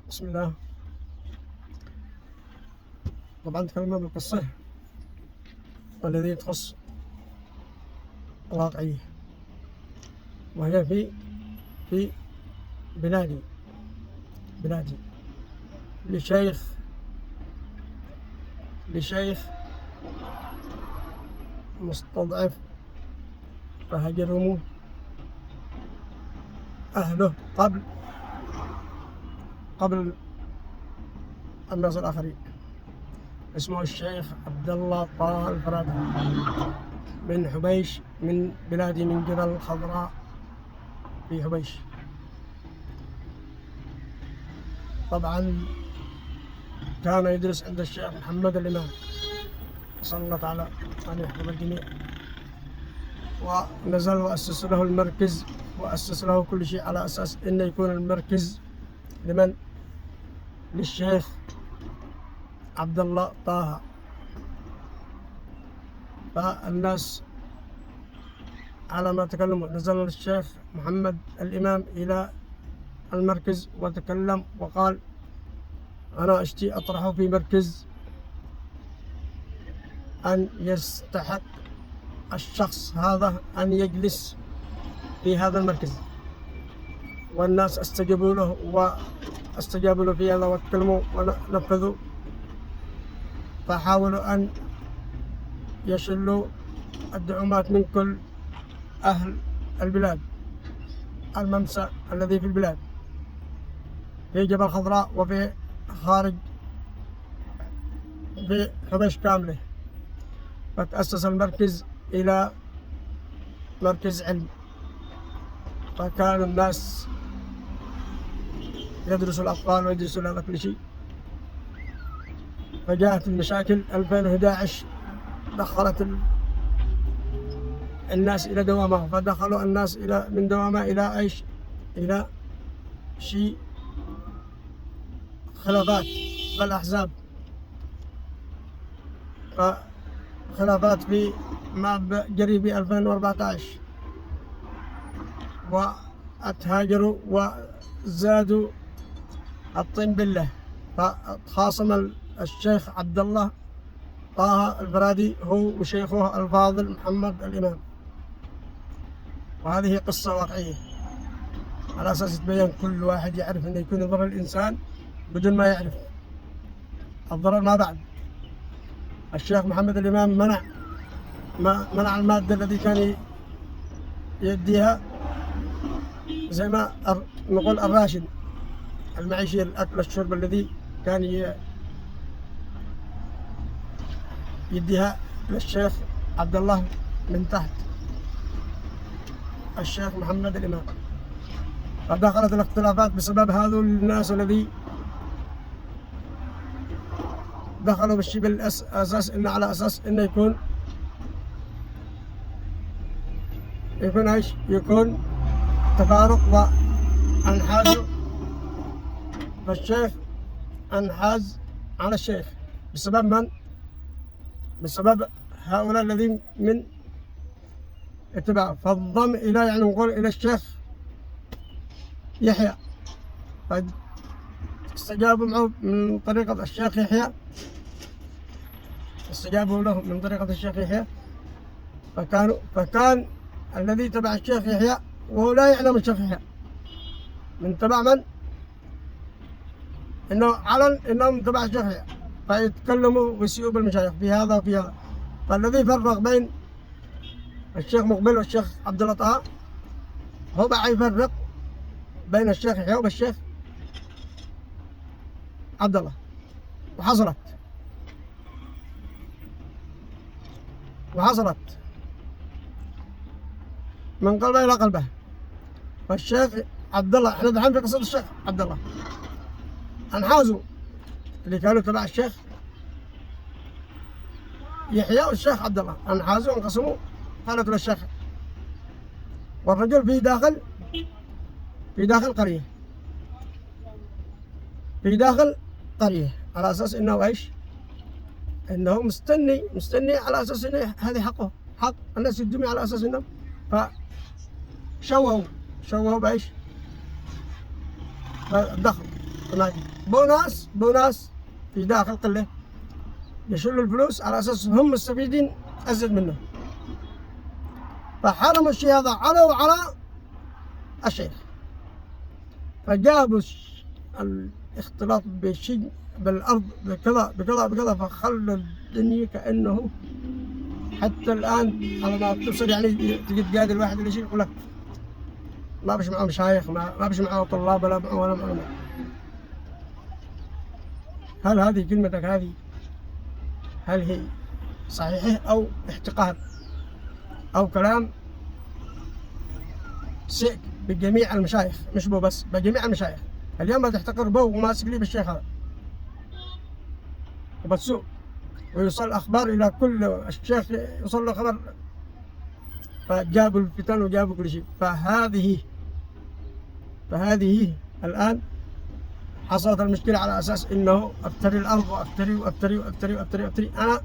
بسم الله. طبعا تكلمنا بالقصة والذي تخص واقعية، وهي في بلادي لشيخ مستضعف، فهجروا أهله قبل الناس الآخرين. اسمه الشيخ عبد الله طه الفرادي من حبيش، من بلادي، من جبل الخضراء في حبيش. طبعا كان يدرس عند الشيخ محمد الإمام، صلى الله تعالى أن يحفظ الجميع. ونزل وأسس له المركز، وأسس له كل شيء على أساس إنه يكون المركز لمن؟ للشيخ عبد الله طه. فالناس على ما تكلموا، نزل الشيخ محمد الإمام إلى المركز وتكلم وقال: أنا أشتي أطرحه في مركز أن يستحق الشخص هذا أن يجلس في هذا المركز. والناس استجابوا له في هذا وتكلموا ونفذوا، فحاولوا أن يشلوا الدعومات من كل أهل البلاد، الممسى الذي في البلاد في جبل الخضراء وفي خارج في حبيش كاملة. فتأسس المركز إلى مركز علم، فكان الناس يدرسوا الأطفال ويدرسوا هذا كل شيء. فجاءت المشاكل 2011، دخلت الناس إلى دوامة، فدخلوا الناس من دوامة إلى إيش؟ إلى شيء خلافات بالأحزاب، فخلافات في ما جري ب 2014، وأتهاجروا وزادوا الطين بالله. فتخاصم الشيخ عبد الله طه الفرادي هو وشيخه الفاضل محمد الإمام. وهذه قصة واقعية على أساس تبين كل واحد يعرف أنه يكون يضر الإنسان بدون ما يعرف الضرر ما بعد. الشيخ محمد الإمام منع المادة التي كان يديها، زي ما نقول الراشد المعيشي، الأكل الشرب الذي كان يديها للشيخ عبد الله من تحت الشيخ محمد الإمام. فدخلت الاختلافات بسبب هذول الناس الذي دخلوا بالشيء بالأساس إنه على أساس إنه يكون إيش؟ يكون تفارق وانحازوا. فالشيخ انحاز على الشيخ بسبب من؟ بسبب هؤلاء الذين من اتباعه. فانضم إلى، يعني نقول إلى الشيخ يحيى، فاستجابوا معه من طريقة الشيخ يحيى، استجابوا له من طريقة الشيخ يحيى. فكان الذي تبع الشيخ يحيى وهو لا يعلم الشيخ يحيى من تبع من؟ إنه علن إنهم تبع الشيخ يحيى، فيتكلموا ويسيئوا بالمشايخ في هذا وفي هذا. فالذي فرق بين الشيخ مقبل والشيخ عبد الله طه هو بقى يفرق بين الشيخ يحيى والشيخ عبد الله. وحصلت من قلبه إلى قلبه. فالشيخ عبد الله، احنا دحين في قصة الشيخ عبد الله، انحازوا اللي كانوا تبع الشيخ يحيى والشيخ عبد الله، انحازوا وانقسموا، قالت للشيخ. والرجل في داخل قرية على أساس إنه إيش؟ إنه مستني على أساس إنه هذه حق الناس يدومي على أساس إنه. فشوهوا بإيش؟ الدخل. بوناس في داخل قله يشلوا الفلوس على اساس هم مستفيدين ازيد منه. فحرموا الشيء هذا على الشيخ، فجابوا الاختلاط بالشيء بالارض بكذا فخلوا الدنيا كانه حتى الان على ما توصل يعني تجي تقابل الواحد اللي يقول لك ما بش معه مشايخ، ما بش معه طلاب ولا معه. هل هذه كلمتك هذه هل هي صحيحة أو احتقار أو كلام سيء بجميع المشايخ، مش بو بس بجميع المشايخ. اليوم ما تحتقر بو وماسك لي بالشيخ هذا وبتسوق ويوصل أخبار إلى كل الشيخ يوصل له خبر، فجابوا الفتن وجابوا كل شيء. فهذه الآن حصلت المشكلة على أساس إنه أفتري الأرض وأفتري. أنا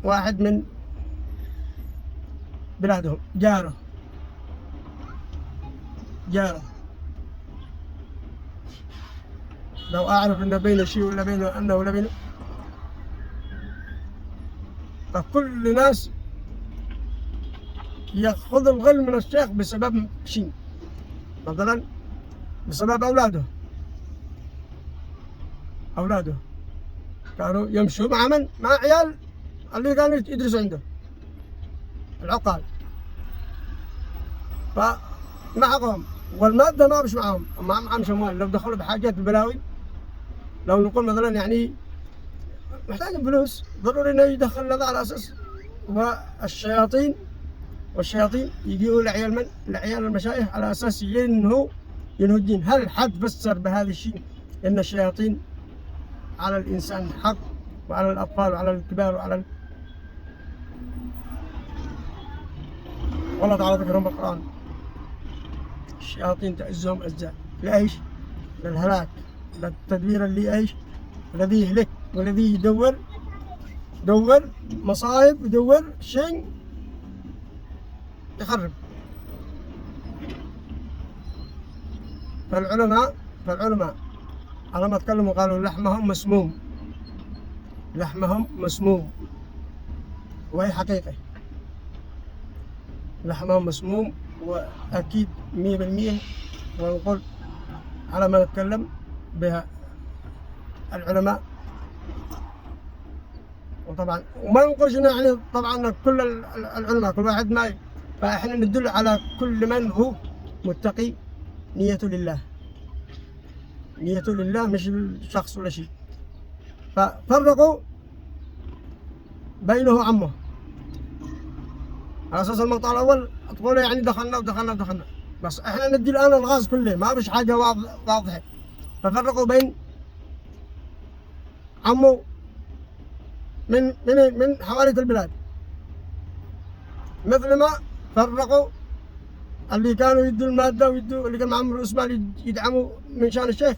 واحد من بلادهم جاره لو أعرف إن بينه شيء ولا بينه أنه ولا بينه، فكل الناس يأخذ الغل من الشيخ بسبب شيء، مثلا بسبب أولاده كانوا يمشوا مع عيال اللي كانوا يدرسوا عنده العقال، فمعهم والمادة ما مش معهم أموال. لو دخلوا بحاجات ببلاوي، لو نقول مثلا يعني محتاجين فلوس ضروري إنه يدخل هذا على أساس. والشياطين يجيوا لعيال المشايخ على أساس ينهوا الدين. هل حد فسر بهذا الشيء إن الشياطين على الإنسان حق وعلى الأطفال وعلى الكبار والله تعالى ذكرهم بالقرآن الشياطين تعزهم أجزاء لإيش؟ للهلاك، للتدبير اللي إيش؟ الذي يهلك والذي يدور مصايب، يدور شيء يخرب. فالعلماء على ما تكلموا قالوا لحمهم مسموم، وهي حقيقة لحمهم مسموم وأكيد 100%. ونقول على ما نتكلم بها العلماء، وطبعا وما نقولش يعني طبعا كل العلماء كل واحد ما، فإحنا ندل على كل من هو متقي نيته لله مش الشخص ولا شيء. ففرقوا بينه وعمه على اساس المقطع الاول تقول يعني دخلنا، بس احنا ندي الان الغاز كله ما فيش حاجه واضحه. ففرقوا بين عمه من حوالي البلاد، مثل ما فرقوا اللي كانوا يدوا الماده ويدوا اللي كان معهم رؤوس مال يدعموا من شان الشيخ،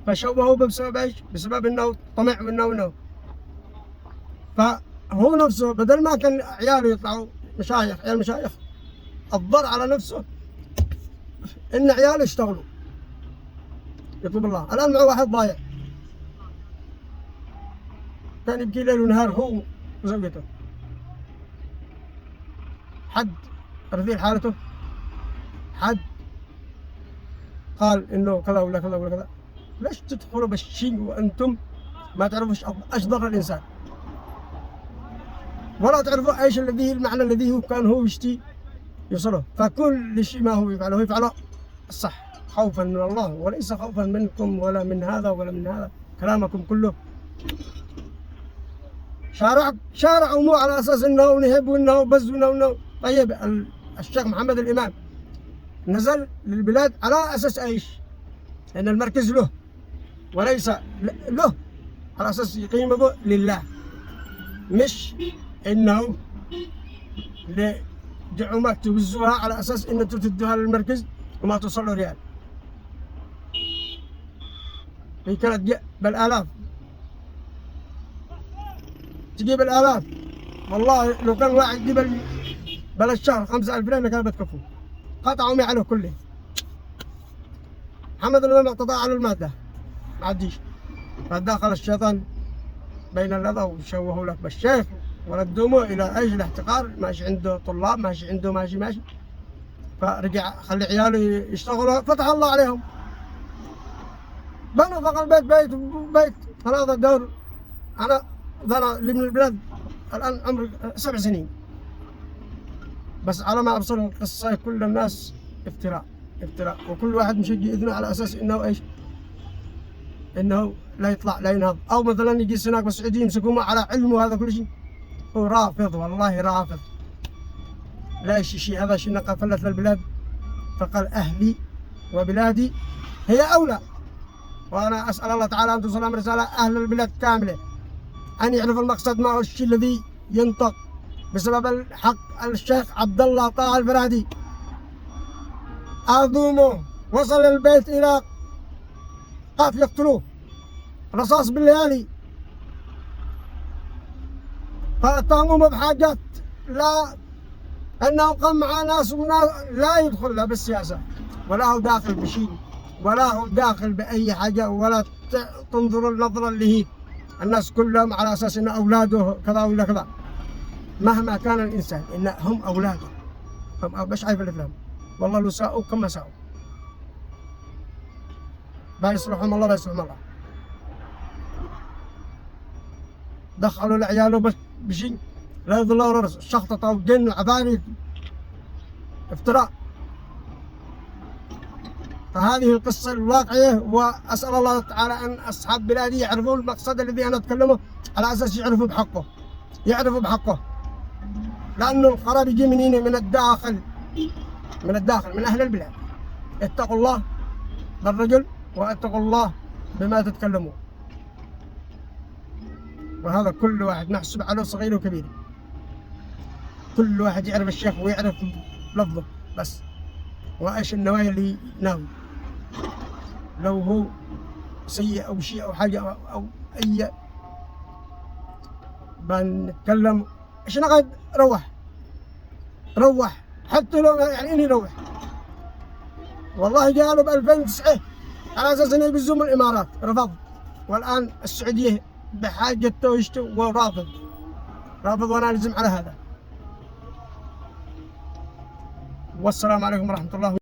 فشوهوا بسبب ايش؟ بسبب انه طمع وانه فهو نفسه بدل ما كان عياله يطلعوا عيال مشايخ، الضر على نفسه ان عياله يشتغلوا يطلب الله. الان معه واحد ضايع كان يبكي ليل ونهار هو وزوجته، حد رذيل حالته، حد قال انه كذا ولا كذا ولا كذا. ليش تدخلوا بالشيء وانتم ما تعرفوش ايش ضر الانسان، ولا تعرفوا ايش الذي المعنى الذي هو كان هو يشتي يوصله. فكل شيء ما هو يفعله الصح خوفا من الله وليس خوفا منكم ولا من هذا ولا من هذا. كلامكم كله شارعوا مو على اساس انه نهب وانه بز وانه طيب. الشيخ محمد الامام نزل للبلاد على اساس ايش؟ ان المركز له وليس له، على اساس يقيم به لله، مش انه لدعومات تبزوها على اساس ان انتم تدوها للمركز وما توصلوا ريال. هي كانت بالالاف، تجيب الالاف. والله لو كان واحد جيب بلا الشهر 5000 ريال كانت بتكفوا. قطعوا عليه كله. محمد الامام اقتطع له الماده ما عديش. فدخل الشيطان بين اللظى وشوهوا لك بالشيخ وردوه إلى ايش؟ الاحتقار. ماشي عنده طلاب، ماشي عنده ماشي، فرجع خلي عياله يشتغلوا، فتح الله عليهم، بنوا فوق البيت بيت 3 دور. انا اللي من البلاد الان عمري 7 سنين، بس على ما ابصر القصه كل الناس افتراء، وكل واحد مشجي اذنه على اساس انه ايش؟ انه لا يطلع لا ينهض، او مثلا يجي هناك بالسعوديه يمسكوه على علمه هذا كل شيء. هو رافض، والله رافض، لا شيء هذا شيء نقل فلت للبلاد، فقال اهلي وبلادي هي اولى. وانا اسال الله تعالى ان توصل رساله اهل البلاد كامله ان يعرفوا المقصد ما هو الشيء الذي ينطق بسبب الحق. الشيخ عبد الله طه الفرادي اظلموه، وصل البيت الى قاف يقتلوه رصاص بالليالي، فاتهموه بحاجات لا، انه قام مع ناس لا يدخل له بالسياسه، ولا هو داخل بشيء، ولا هو داخل باي حاجه، ولا تنظر النظره اللي هي الناس كلهم على اساس ان اولاده كذا ولا كذا. مهما كان الانسان ان هم اولاده، هم مش عارف الافلام، والله لو ساءوا كما ساءوا، لا يصلحهم الله لا يصلحهم الله. دخلوا لعياله بس بشيء لا يضل الله رأس، شخططه وجن وعفاريت، افتراء. فهذه القصة الواقعية، وأسأل الله تعالى أن أصحاب بلادي يعرفوا المقصد الذي أنا أتكلمه على أساس يعرفوا بحقه، لأنه القرار يجي من هنا، من الداخل، من أهل البلاد. اتقوا الله بالرجل واتقوا الله بما تتكلمون، وهذا كل واحد نحسب عليه صغير وكبير، كل واحد يعرف الشيخ ويعرف لفظه بس، وايش النوايا اللي ناوي. لو هو سيء او شيء او حاجه او اي بنتكلم ايش نقعد روح حتى لو يعني اني روح. والله قالوا ب 2009 على اساس انه يبزوا من الامارات، رفض، والان السعوديه بحاجه توجته ورافض، وانا الزم على هذا. والسلام عليكم ورحمه الله.